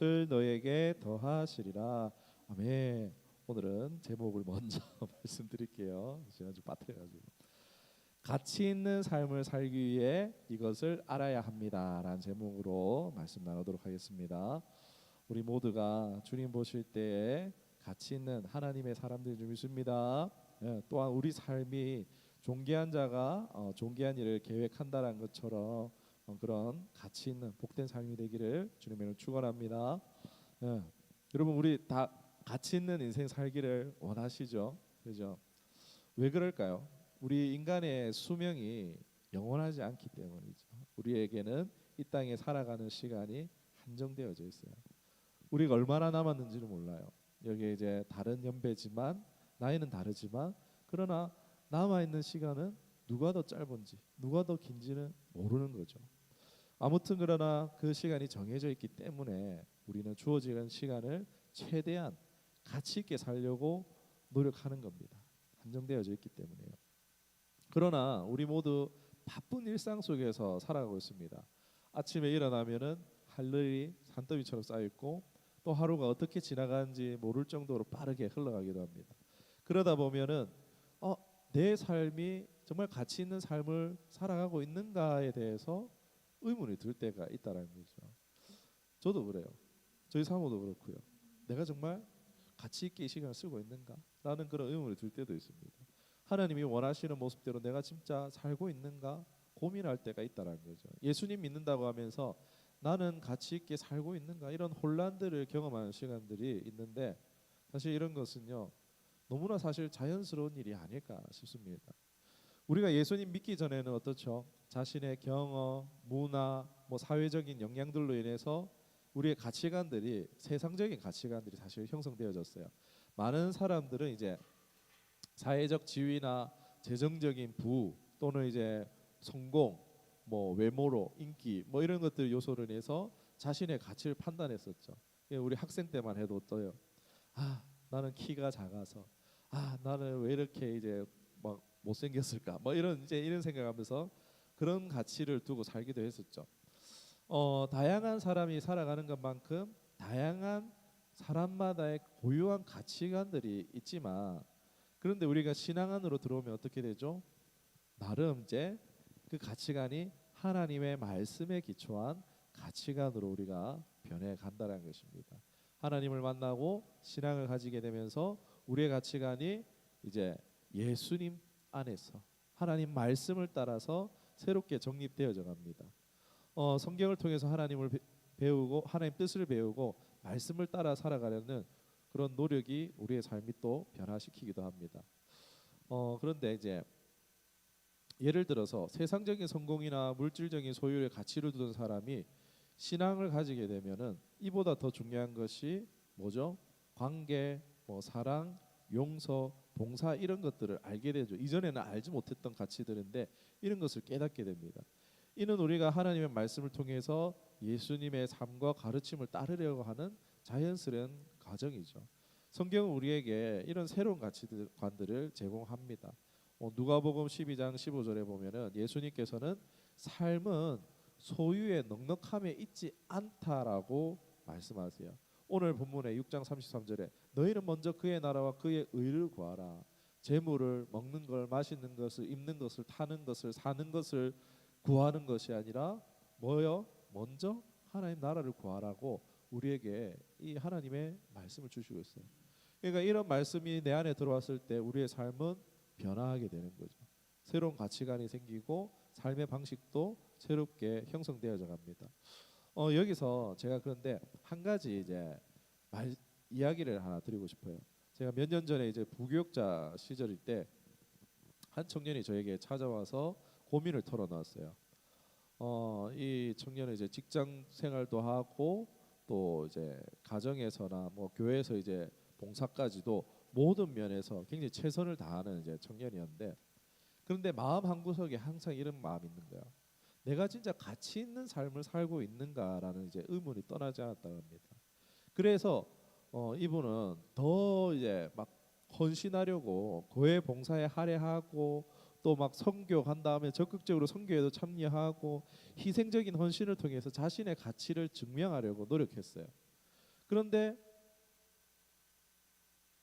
것을 너에게 더하시리라. 아멘. 오늘은 제목을 먼저 말씀드릴게요. 제가 좀 빠뜨려가지고. 가치 있는 삶을 살기 위해 이것을 알아야 합니다라는 제목으로 말씀 나누도록 하겠습니다. 우리 모두가 주님 보실 때에 가치 있는 하나님의 사람들이 좀 있습니다. 또한 우리 삶이 존귀한 자가 존귀한 일을 계획한다는 것처럼 그런 가치 있는 복된 삶이 되기를 주님의 축원합니다. 여러분 우리 다 가치 있는 인생 살기를 원하시죠? 그죠? 왜 그럴까요? 우리 인간의 수명이 영원하지 않기 때문이죠. 우리에게는 이 땅에 살아가는 시간이 한정되어져 있어요. 우리가 얼마나 남았는지는 몰라요. 여기 이제 다른 연배지만 나이는 다르지만 그러나 남아 있는 시간은 누가 더 짧은지 누가 더 긴지는 모르는 거죠. 아무튼 그러나 그 시간이 정해져 있기 때문에 우리는 주어진 시간을 최대한 가치 있게 살려고 노력하는 겁니다. 한정되어져 있기 때문에요. 그러나 우리 모두 바쁜 일상 속에서 살아가고 있습니다. 아침에 일어나면은 할 일이 산더미처럼 쌓여 있고 또 하루가 어떻게 지나가는지 모를 정도로 빠르게 흘러가기도 합니다. 그러다 보면은 내 삶이 정말 가치 있는 삶을 살아가고 있는가에 대해서 의문이 들 때가 있다라는 거죠. 저도 그래요. 저희 사모도 그렇고요. 내가 정말 가치 있게 이 시간을 쓰고 있는가라는 그런 의문이 들 때도 있습니다. 하나님이 원하시는 모습대로 내가 진짜 살고 있는가 고민할 때가 있다라는 거죠. 예수님 믿는다고 하면서 나는 가치 있게 살고 있는가 이런 혼란들을 경험하는 시간들이 있는데 사실 이런 것은요 너무나 사실 자연스러운 일이 아닐까 싶습니다. 우리가 예수님 믿기 전에는 어떻죠? 자신의 경험, 문화, 사회적인 영향들로 인해서 우리의 가치관들이 세상적인 가치관들이 사실 형성되어졌어요. 많은 사람들은 이제 사회적 지위나 재정적인 부후 또는 이제 성공, 외모로 인기 이런 것들 요소를 내서 자신의 가치를 판단했었죠. 우리 학생 때만 해도 어때요? 나는 키가 작아서 나는 왜 이렇게 이제 막 못생겼을까? 이런 생각하면서 그런 가치를 두고 살기도 했었죠. 다양한 사람이 살아가는 것만큼 다양한 사람마다의 고유한 가치관들이 있지만 그런데 우리가 신앙 안으로 들어오면 어떻게 되죠? 나름 이제 그 가치관이 하나님의 말씀에 기초한 가치관으로 우리가 변해 간다는 것입니다. 하나님을 만나고 신앙을 가지게 되면서 우리의 가치관이 이제 예수님 안에서 하나님 말씀을 따라서 새롭게 정립되어져 갑니다. 성경을 통해서 하나님을 배우고 하나님 뜻을 배우고 말씀을 따라 살아가려는 그런 노력이 우리의 삶이 또 변화시키기도 합니다. 그런데 이제 예를 들어서 세상적인 성공이나 물질적인 소유의 가치를 두는 사람이 신앙을 가지게 되면은 이보다 더 중요한 것이 뭐죠? 관계, 사랑, 용서, 봉사 이런 것들을 알게 되죠. 이전에는 알지 못했던 가치들인데 이런 것을 깨닫게 됩니다. 이는 우리가 하나님의 말씀을 통해서 예수님의 삶과 가르침을 따르려고 하는 자연스러운 과정이죠. 성경은 우리에게 이런 새로운 가치관들을 제공합니다. 누가복음 12장 15절에 보면은 예수님께서는 삶은 소유의 넉넉함에 있지 않다라고 말씀하세요. 오늘 본문의 6장 33절에 너희는 먼저 그의 나라와 그의 의를 구하라. 재물을 먹는 걸 마시는 것을 입는 것을 타는 것을 사는 것을 구하는 것이 아니라 뭐요? 먼저 하나님 나라를 구하라고 우리에게 이 하나님의 말씀을 주시고 있어요. 그러니까 이런 말씀이 내 안에 들어왔을 때 우리의 삶은 변화하게 되는 거죠. 새로운 가치관이 생기고 삶의 방식도 새롭게 형성되어져 갑니다. 여기서 제가 그런데 한 가지 이제 이야기를 하나 드리고 싶어요. 제가 몇 년 전에 이제 부교육자 시절일 때 한 청년이 저에게 찾아와서 고민을 털어놨어요. 이 청년은 이제 직장 생활도 하고 또 이제 가정에서나 교회에서 이제 봉사까지도 모든 면에서 굉장히 최선을 다하는 이제 청년이었는데 그런데 마음 한구석에 항상 이런 마음이 있는 거야. 내가 진짜 가치 있는 삶을 살고 있는가라는 이제 의문이 떠나지 않았다고 합니다. 그래서 이분은 더 이제 막 헌신하려고 교회 봉사에 할애하고 또 막 선교 간 다음에 적극적으로 선교에도 참여하고 희생적인 헌신을 통해서 자신의 가치를 증명하려고 노력했어요. 그런데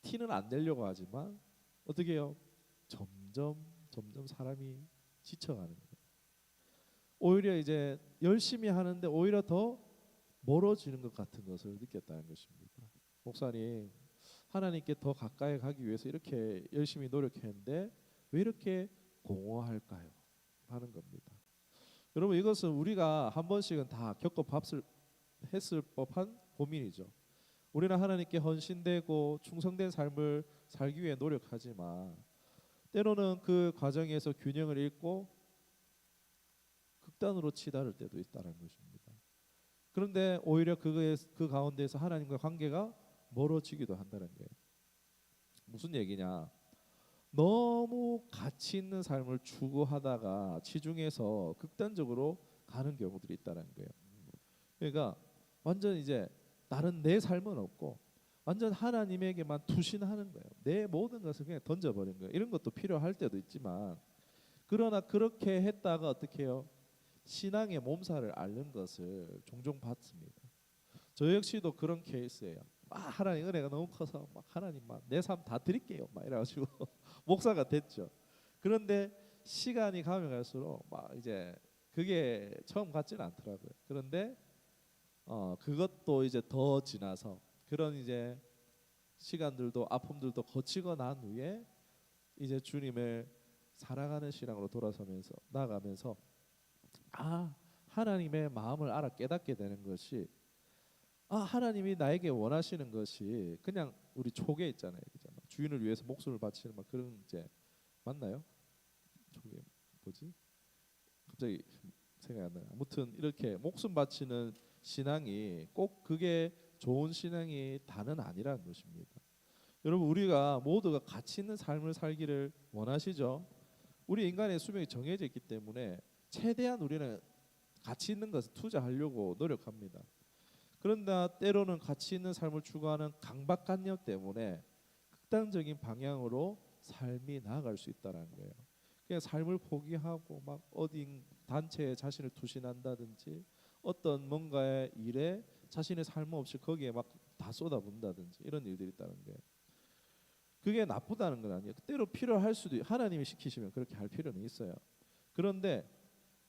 티는 안 내려고 하지만 어떻게 해요? 점점 사람이 지쳐가는 거예요. 오히려 이제 열심히 하는데 오히려 더 멀어지는 것 같은 것을 느꼈다는 것입니다. 목사님, 하나님께 더 가까이 가기 위해서 이렇게 열심히 노력했는데 왜 이렇게 공허할까요? 하는 겁니다. 여러분, 이것은 우리가 한 번씩은 다 했을 법한 고민이죠. 우리는 하나님께 헌신되고 충성된 삶을 살기 위해 노력하지만 때로는 그 과정에서 균형을 잃고 극단으로 치달을 때도 있다는 것입니다. 그런데 오히려 그 가운데서 하나님과 관계가 멀어지기도 한다는 거예요. 무슨 얘기냐? 너무 가치 있는 삶을 추구하다가 치중해서 극단적으로 가는 경우들이 있다는 거예요. 그러니까 완전 이제 다른 내 삶은 없고 완전 하나님에게만 투신하는 거예요. 내 모든 것을 그냥 던져버린 거예요. 이런 것도 필요할 때도 있지만 그러나 그렇게 했다가 어떻게 해요? 신앙의 몸살을 앓는 것을 종종 봤습니다. 저 역시도 그런 케이스예요. 하나님 은혜가 너무 커서 막 하나님만 내 삶 다 드릴게요. 막 이래가지고 목사가 됐죠. 그런데 시간이 가면 갈수록 막 이제 그게 처음 같지는 않더라고요. 그런데 그것도 이제 더 지나서 그런 이제 시간들도 아픔들도 거치고 난 후에 이제 주님을 사랑하는 신앙으로 돌아서면서 나아가면서 하나님의 마음을 알아 깨닫게 되는 것이 하나님이 나에게 원하시는 것이 그냥 우리 촉에 있잖아요. 그죠? 주인을 위해서 목숨을 바치는 막 그런 이제 맞나요? 촉에 뭐지? 갑자기 생각이 안 나요. 아무튼 이렇게 목숨 바치는 신앙이 꼭 그게 좋은 신앙이 다는 아니라는 것입니다. 여러분, 우리가 모두가 가치 있는 삶을 살기를 원하시죠? 우리 인간의 수명이 정해져 있기 때문에 최대한 우리는 가치 있는 것을 투자하려고 노력합니다. 그런데 때로는 가치 있는 삶을 추구하는 강박관념 때문에 극단적인 방향으로 삶이 나아갈 수 있다는 거예요. 그냥 삶을 포기하고 막 어딘 단체에 자신을 투신한다든지 어떤 뭔가의 일에 자신의 삶 없이 거기에 막 다 쏟아붓는다든지 이런 일들이 있다는 거예요. 그게 나쁘다는 건 아니에요. 때로 필요할 수도 하나님이 시키시면 그렇게 할 필요는 있어요. 그런데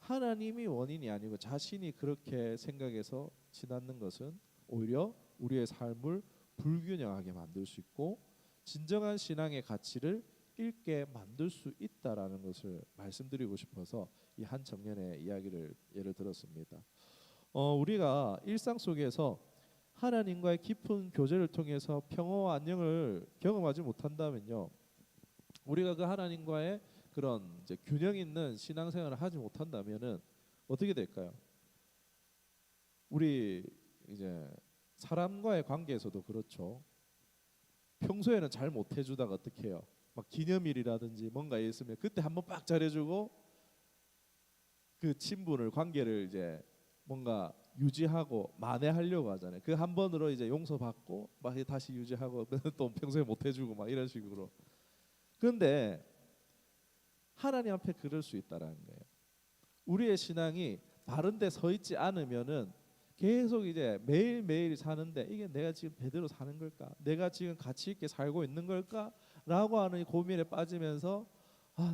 하나님이 원인이 아니고 자신이 그렇게 생각해서 지나는 것은 오히려 우리의 삶을 불균형하게 만들 수 있고 진정한 신앙의 가치를 잃게 만들 수 있다라는 것을 말씀드리고 싶어서 이 한 청년의 이야기를 예를 들었습니다. 우리가 일상 속에서 하나님과의 깊은 교제를 통해서 평화와 안녕을 경험하지 못한다면요, 우리가 그 하나님과의 그런 이제 균형 있는 신앙생활을 하지 못한다면은 어떻게 될까요? 우리 이제 사람과의 관계에서도 그렇죠. 평소에는 잘 못해주다가 어떻게 해요? 막 기념일이라든지 뭔가 있으면 그때 한번 빡 잘해주고 그 친분을 관계를 이제 뭔가 유지하고 만회하려고 하잖아요. 그 한 번으로 이제 용서받고 막 다시 유지하고 또 평소에 못해주고 막 이런 식으로. 그런데 하나님 앞에 그럴 수 있다라는 거예요. 우리의 신앙이 바른 데 서 있지 않으면은 계속 이제 매일매일 사는데 이게 내가 지금 제대로 사는 걸까? 내가 지금 가치 있게 살고 있는 걸까? 라고 하는 고민에 빠지면서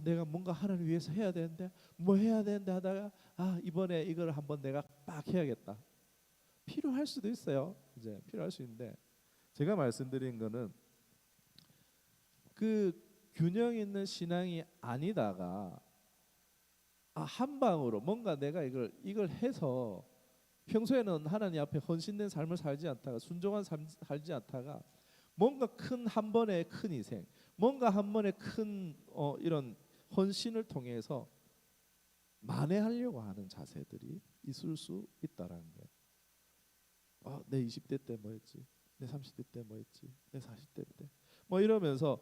내가 뭔가 하나님 위해서 해야 되는데 뭐 해야 되는데 하다가 이번에 이걸 한번 내가 빡 해야겠다. 필요할 수도 있어요. 이제 필요할 수 있는데 제가 말씀드린 거는 그 균형 있는 신앙이 아니다가 한 방으로 뭔가 내가 이걸 해서 평소에는 하나님 앞에 헌신된 삶을 살지 않다가 순종한 삶 살지 않다가 뭔가 한 번의 큰 희생, 뭔가 한 번의 큰 이런 헌신을 통해서 만회하려고 하는 자세들이 있을 수 있다라는 거예요. 내 20대 때 뭐 했지? 내 30대 때 뭐 했지? 내 40대 때 뭐 이러면서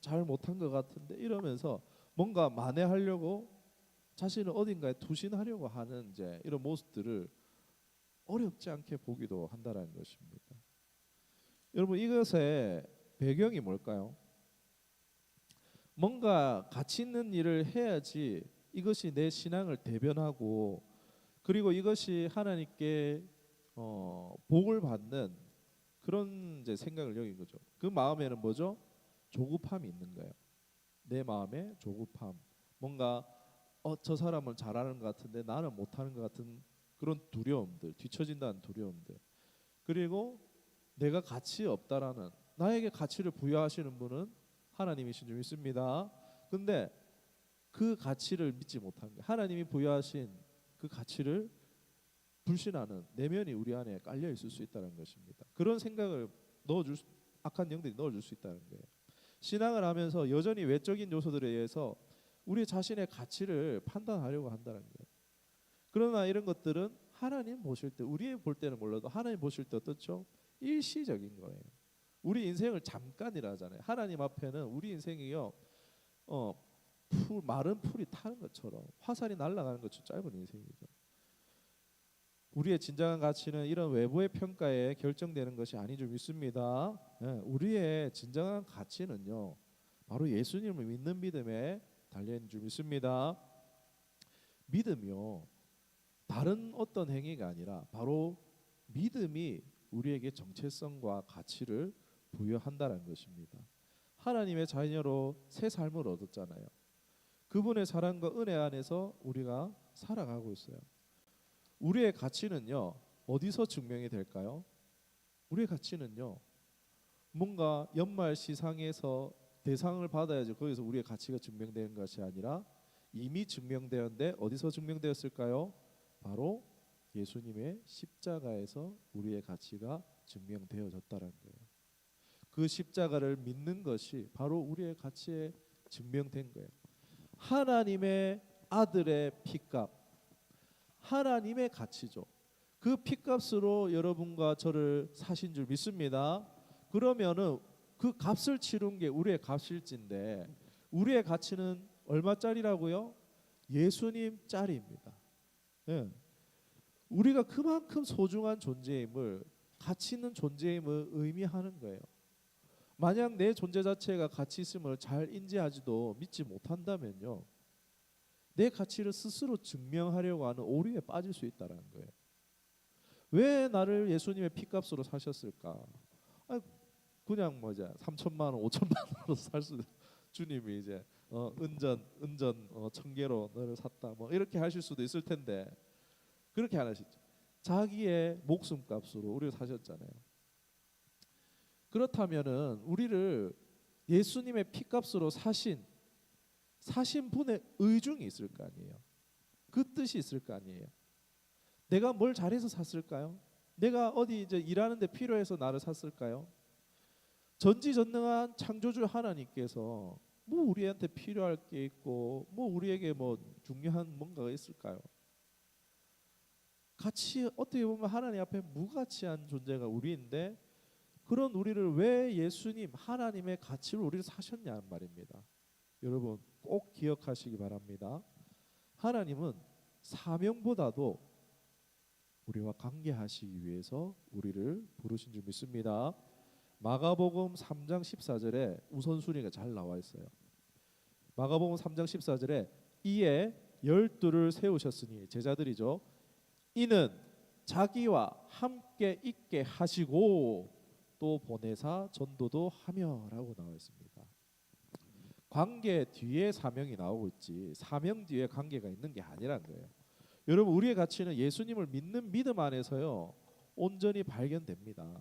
잘 못한 것 같은데 이러면서 뭔가 만회하려고 자신을 어딘가에 투신하려고 하는 이제 이런 모습들을 어렵지 않게 보기도 한다라는 것입니다. 여러분, 이것의 배경이 뭘까요? 뭔가 가치 있는 일을 해야지 이것이 내 신앙을 대변하고 그리고 이것이 하나님께 복을 받는 그런 이제 생각을 여긴 거죠. 그 마음에는 뭐죠? 조급함이 있는 거예요. 내 마음에 조급함. 뭔가 저 사람은 잘하는 것 같은데 나는 못하는 것 같은 그런 두려움들, 뒤처진다는 두려움들. 그리고 내가 가치 없다라는, 나에게 가치를 부여하시는 분은 하나님이신 줄 믿습니다. 근데 그 가치를 믿지 못하는 거예요. 하나님이 부여하신 그 가치를 불신하는 내면이 우리 안에 깔려 있을 수 있다는 것입니다. 그런 생각을 악한 영들이 넣어줄 수 있다는 거예요. 신앙을 하면서 여전히 외적인 요소들에 의해서 우리 자신의 가치를 판단하려고 한다는 거예요. 그러나 이런 것들은 하나님 보실 때, 우리 볼 때는 몰라도 하나님 보실 때 어떻죠? 일시적인 거예요. 우리 인생을 잠깐이라 하잖아요. 하나님 앞에는 우리 인생이요, 마른 풀이 타는 것처럼, 화살이 날아가는 것처럼 짧은 인생이죠. 우리의 진정한 가치는 이런 외부의 평가에 결정되는 것이 아닌 줄 믿습니다. 우리의 진정한 가치는요, 바로 예수님을 믿는 믿음에 달려있는 줄 믿습니다. 믿음이요, 다른 어떤 행위가 아니라 바로 믿음이 우리에게 정체성과 가치를 부여한다는 것입니다. 하나님의 자녀로 새 삶을 얻었잖아요. 그분의 사랑과 은혜 안에서 우리가 살아가고 있어요. 우리의 가치는요, 어디서 증명이 될까요? 우리의 가치는요, 뭔가 연말 시상에서 대상을 받아야지 거기서 우리의 가치가 증명되는 것이 아니라 이미 증명되었는데 어디서 증명되었을까요? 바로 예수님의 십자가에서 우리의 가치가 증명되어졌다는 거예요. 그 십자가를 믿는 것이 바로 우리의 가치에 증명된 거예요. 하나님의 아들의 피값, 하나님의 가치죠. 그 피값으로 여러분과 저를 사신 줄 믿습니다. 그러면은 그 값을 치른 게 우리의 값일진데, 우리의 가치는 얼마짜리라고요? 예수님 짜리입니다. 예. 우리가 그만큼 소중한 존재임을, 가치 있는 존재임을 의미하는 거예요. 만약 내 존재 자체가 가치 있음을 잘 인지하지도 믿지 못한다면요, 내 가치를 스스로 증명하려고 하는 오류에 빠질 수 있다는 거예요. 왜 나를 예수님의 피값으로 사셨을까? 그냥 3천만 원, 5천만 원으로 살 수, 주님이 이제 은전 1,000개로 너를 샀다, 뭐 이렇게 하실 수도 있을 텐데 그렇게 안 하시죠. 자기의 목숨값으로 우리를 사셨잖아요. 그렇다면은 우리를 예수님의 피값으로 사신 분의 의중이 있을 거 아니에요. 그 뜻이 있을 거 아니에요. 내가 뭘 잘해서 샀을까요? 내가 어디 이제 일하는데 필요해서 나를 샀을까요? 전지전능한 창조주 하나님께서 뭐 우리한테 필요할 게 있고 뭐 우리에게 뭐 중요한 뭔가가 있을까요? 같이 어떻게 보면 하나님 앞에 무가치한 존재가 우리인데, 그런 우리를 왜 예수님 하나님의 가치로 우리를 사셨냐는 말입니다. 여러분 꼭 기억하시기 바랍니다. 하나님은 사명보다도 우리와 관계하시기 위해서 우리를 부르신 줄 믿습니다. 마가복음 3장 14절에 우선순위가 잘 나와 있어요. 마가복음 3장 14절에 이에 12를 세우셨으니, 제자들이죠. 이는 자기와 함께 있게 하시고 또 보내사 전도도 하며라고 나와 있습니다. 관계 뒤에 사명이 나오고 있지, 사명 뒤에 관계가 있는 게 아니란 거예요. 여러분, 우리의 가치는 예수님을 믿는 믿음 안에서요 온전히 발견됩니다.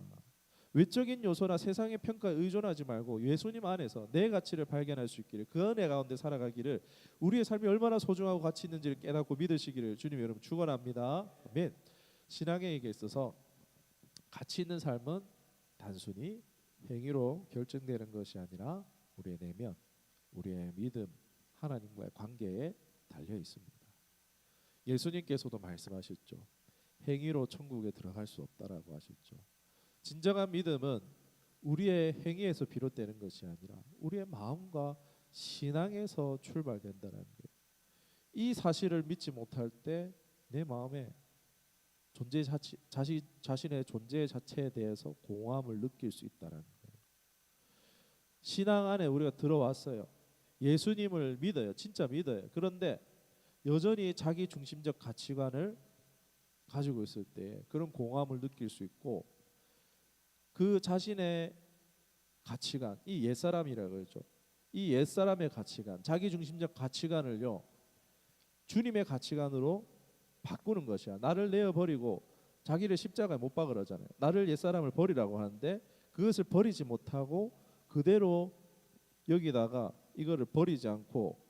외적인 요소나 세상의 평가에 의존하지 말고 예수님 안에서 내 가치를 발견할 수 있기를, 그 은혜 가운데 살아가기를, 우리의 삶이 얼마나 소중하고 가치 있는지를 깨닫고 믿으시기를 주님 여러분 축원합니다. 아멘. 신앙에 있어서 가치 있는 삶은 단순히 행위로 결정되는 것이 아니라 우리의 내면, 우리의 믿음, 하나님과의 관계에 달려 있습니다. 예수님께서도 말씀하셨죠. 행위로 천국에 들어갈 수 없다라고 하셨죠. 진정한 믿음은 우리의 행위에서 비롯되는 것이 아니라 우리의 마음과 신앙에서 출발된다는 거예요. 이 사실을 믿지 못할 때 내 마음에 자신의 존재 자체에 대해서 공허함을 느낄 수 있다는 거예요. 신앙 안에 우리가 들어왔어요. 예수님을 믿어요. 진짜 믿어요. 그런데 여전히 자기 중심적 가치관을 가지고 있을 때 그런 공허함을 느낄 수 있고, 그 그 자신의 가치관, 이 옛사람이라고 그러죠. 이 옛사람의 가치관, 자기중심적 가치관을요 주님의 가치관으로 바꾸는 것이야. 나를 내어버리고 자기를 십자가에 못 박으 그러잖아요. 나를 옛사람을 버리라고 하는데 그것을 버리지 못하고 그대로 여기다가 이거를 버리지 않고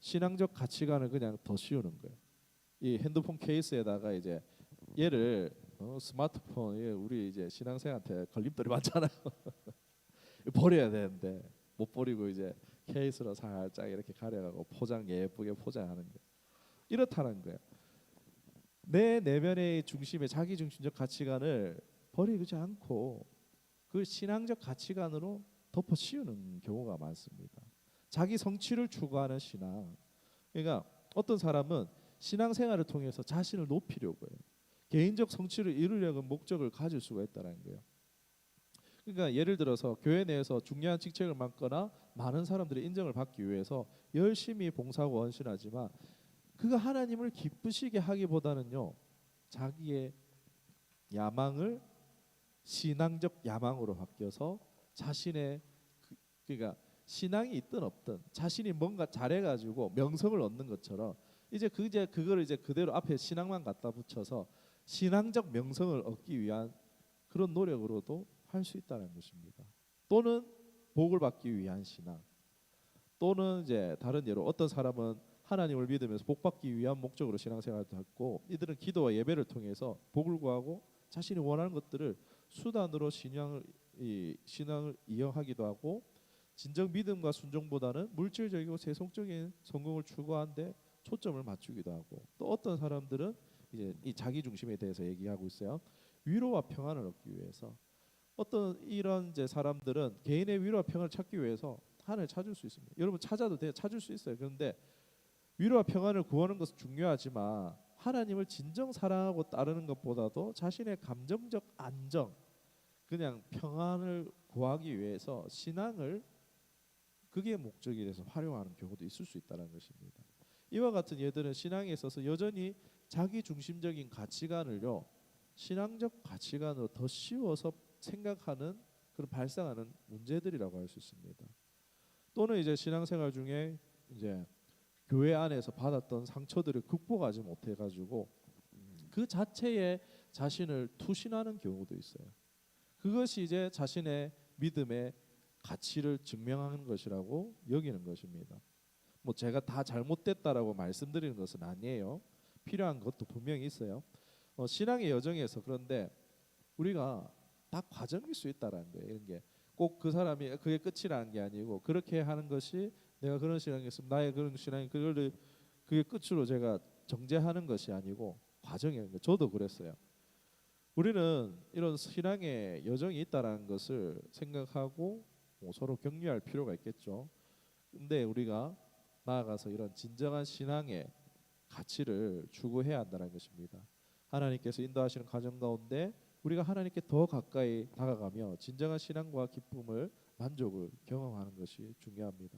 신앙적 가치관을 그냥 더 씌우는 거예요. 이 핸드폰 케이스에다가 이제 얘를 스마트폰 우리 이제 신앙생한테 걸림돌이 많잖아요. 버려야 되는데 못 버리고 이제 케이스로 살짝 이렇게 가려가고 포장 예쁘게 포장하는 거 이렇다는 거예요. 내 내면의 중심의 자기 중심적 가치관을 버리지 않고 그 신앙적 가치관으로 덮어 씌우는 경우가 많습니다. 자기 성취를 추구하는 신앙. 그러니까 어떤 사람은 신앙생활을 통해서 자신을 높이려고 해요. 개인적 성취를 이루려는 목적을 가질 수가 있다는 거예요. 그러니까 예를 들어서 교회 내에서 중요한 직책을 맡거나 많은 사람들의 인정을 받기 위해서 열심히 봉사하고 헌신하지만 그가 하나님을 기쁘시게 하기보다는요 자기의 야망을 신앙적 야망으로 바뀌어서 자신의 그러니까 신앙이 있든 없든 자신이 뭔가 잘해가지고 명성을 얻는 것처럼 이제 그거를 이제 그대로 앞에 신앙만 갖다 붙여서 신앙적 명성을 얻기 위한 그런 노력으로도 할 수 있다는 것입니다. 또는 복을 받기 위한 신앙, 또는 이제 다른 예로 어떤 사람은 하나님을 믿으면서 복 받기 위한 목적으로 신앙생활도 하고 이들은 기도와 예배를 통해서 복을 구하고 자신이 원하는 것들을 수단으로 신앙을 이용하기도 하고 진정 믿음과 순종보다는 물질적이고 세속적인 성공을 추구하는데 초점을 맞추기도 하고 또 어떤 사람들은 이제 이 자기 중심에 대해서 얘기하고 있어요. 위로와 평안을 얻기 위해서 어떤 이런 이제 사람들은 개인의 위로와 평안을 찾기 위해서 하나님을 찾을 수 있습니다. 여러분 찾아도 돼요. 찾을 수 있어요. 그런데 위로와 평안을 구하는 것은 중요하지만 하나님을 진정 사랑하고 따르는 것보다도 자신의 감정적 안정, 그냥 평안을 구하기 위해서 신앙을 그게 목적이 돼서 활용하는 경우도 있을 수 있다는 것입니다. 이와 같은 예들은 신앙에 있어서 여전히 자기 중심적인 가치관을요 신앙적 가치관으로 더 씌워서 생각하는 그런 발생하는 문제들이라고 할 수 있습니다. 또는 이제 신앙생활 중에 이제 교회 안에서 받았던 상처들을 극복하지 못해 가지고 그 자체에 자신을 투신하는 경우도 있어요. 그것이 이제 자신의 믿음의 가치를 증명하는 것이라고 여기는 것입니다. 뭐 제가 다 잘못됐다라고 말씀드리는 것은 아니에요. 필요한 것도 분명히 있어요. 신앙의 여정에서 그런데 우리가 다 과정일 수 있다라는 거예요. 이런 게 꼭 그 사람이 그게 끝이라는 게 아니고 그렇게 하는 것이 내가 그런 신앙이 있으면 나의 그런 신앙이 그게 끝으로 제가 정죄하는 것이 아니고 과정이라는 거예요. 저도 그랬어요. 우리는 이런 신앙의 여정이 있다라는 것을 생각하고 뭐 서로 격려할 필요가 있겠죠. 근데 우리가 나아가서 이런 진정한 신앙의 가치를 추구해야 한다는 것입니다. 하나님께서 인도하시는 과정 가운데 우리가 하나님께 더 가까이 다가가며 진정한 신앙과 기쁨을 만족을 경험하는 것이 중요합니다.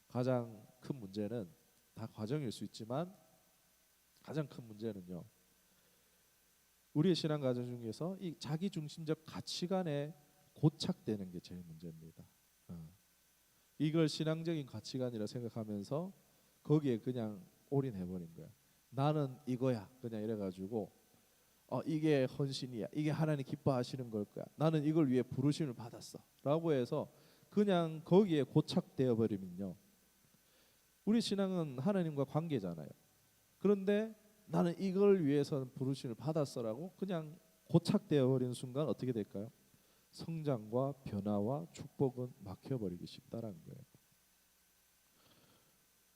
가장 큰 문제는 다 과정일 수 있지만 가장 큰 문제는요. 우리의 신앙 과정 중에서 이 자기 중심적 가치관에 고착되는 게 제일 문제입니다. 이걸 신앙적인 가치관이라 생각하면서 거기에 그냥 올인해버린 거야. 나는 이거야. 그냥 이래가지고 이게 헌신이야. 이게 하나님 기뻐하시는 걸 거야. 나는 이걸 위해 부르심을 받았어. 라고 해서 그냥 거기에 고착되어 버리면요. 우리 신앙은 하나님과 관계잖아요. 그런데 나는 이걸 위해서 부르심을 받았어라고 그냥 고착되어 버리는 순간 어떻게 될까요? 성장과 변화와 축복은 막혀버리기 쉽다라는 거예요.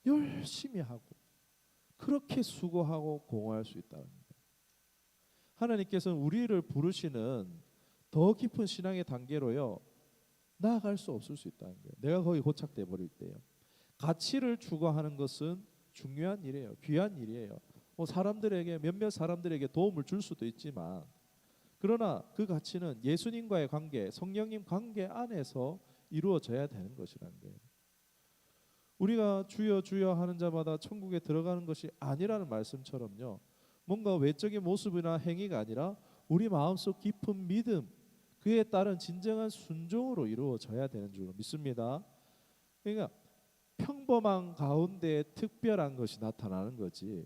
열심히 하고 그렇게 수고하고 공헌할 수 있다는 거예요. 하나님께서는 우리를 부르시는 더 깊은 신앙의 단계로요 나아갈 수 없을 수 있다는 거예요. 내가 거기 고착돼 버릴 때요. 가치를 추구하는 것은 중요한 일이에요. 귀한 일이에요. 사람들에게 몇몇 사람들에게 도움을 줄 수도 있지만 그러나 그 가치는 예수님과의 관계, 성령님 관계 안에서 이루어져야 되는 것이라는 거예요. 우리가 주여 주여 하는 자마다 천국에 들어가는 것이 아니라는 말씀처럼요. 뭔가 외적인 모습이나 행위가 아니라 우리 마음속 깊은 믿음, 그에 따른 진정한 순종으로 이루어져야 되는 줄로 믿습니다. 그러니까 평범한 가운데 특별한 것이 나타나는 거지,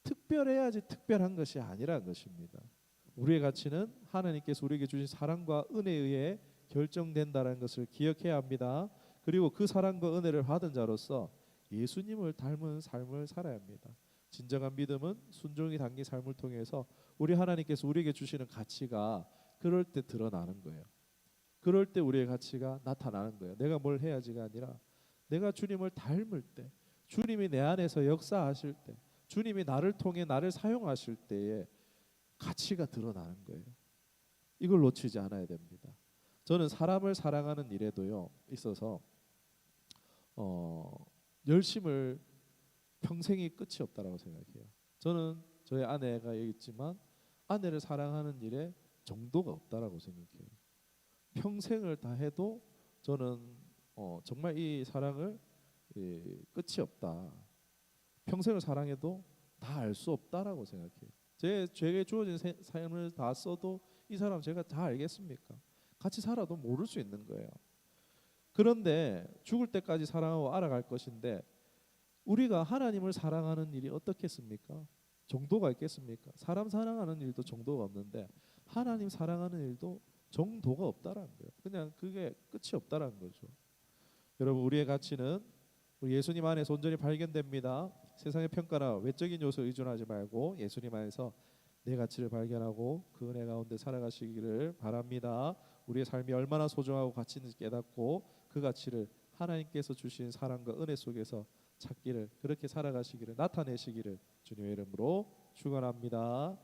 특별해야지 특별한 것이 아니라는 것입니다. 우리의 가치는 하나님께서 우리에게 주신 사랑과 은혜에 의해 결정된다는 것을 기억해야 합니다. 그리고 그 사랑과 은혜를 받은 자로서 예수님을 닮은 삶을 살아야 합니다. 진정한 믿음은 순종이 담긴 삶을 통해서 우리 하나님께서 우리에게 주시는 가치가 그럴 때 드러나는 거예요. 그럴 때 우리의 가치가 나타나는 거예요. 내가 뭘 해야지가 아니라 내가 주님을 닮을 때, 주님이 내 안에서 역사하실 때, 주님이 나를 통해 나를 사용하실 때에 가치가 드러나는 거예요. 이걸 놓치지 않아야 됩니다. 저는 사람을 사랑하는 일에도요 있어서 열심을 평생이 끝이 없다라고 생각해요. 저는 저희 아내가 있지만 아내를 사랑하는 일에 정도가 없다라고 생각해요. 평생을 다 해도 저는 정말 이 사랑을 끝이 없다. 평생을 사랑해도 다 알 수 없다라고 생각해요. 제게 주어진 삶을 다 써도 이 사람 제가 다 알겠습니까? 같이 살아도 모를 수 있는 거예요. 그런데 죽을 때까지 사랑하고 알아갈 것인데 우리가 하나님을 사랑하는 일이 어떻겠습니까? 정도가 있겠습니까? 사람 사랑하는 일도 정도가 없는데 하나님 사랑하는 일도 정도가 없다라는 거예요. 그냥 그게 끝이 없다라는 거죠. 여러분, 우리의 가치는 우리 예수님 안에서 온전히 발견됩니다. 세상의 평가나 외적인 요소에 의존하지 말고 예수님 안에서 내 가치를 발견하고 그 은혜 가운데 살아가시기를 바랍니다. 우리의 삶이 얼마나 소중하고 가치 있는지 깨닫고 그 가치를 하나님께서 주신 사랑과 은혜 속에서 찾기를, 그렇게 살아가시기를, 나타내시기를 주님의 이름으로 축원합니다.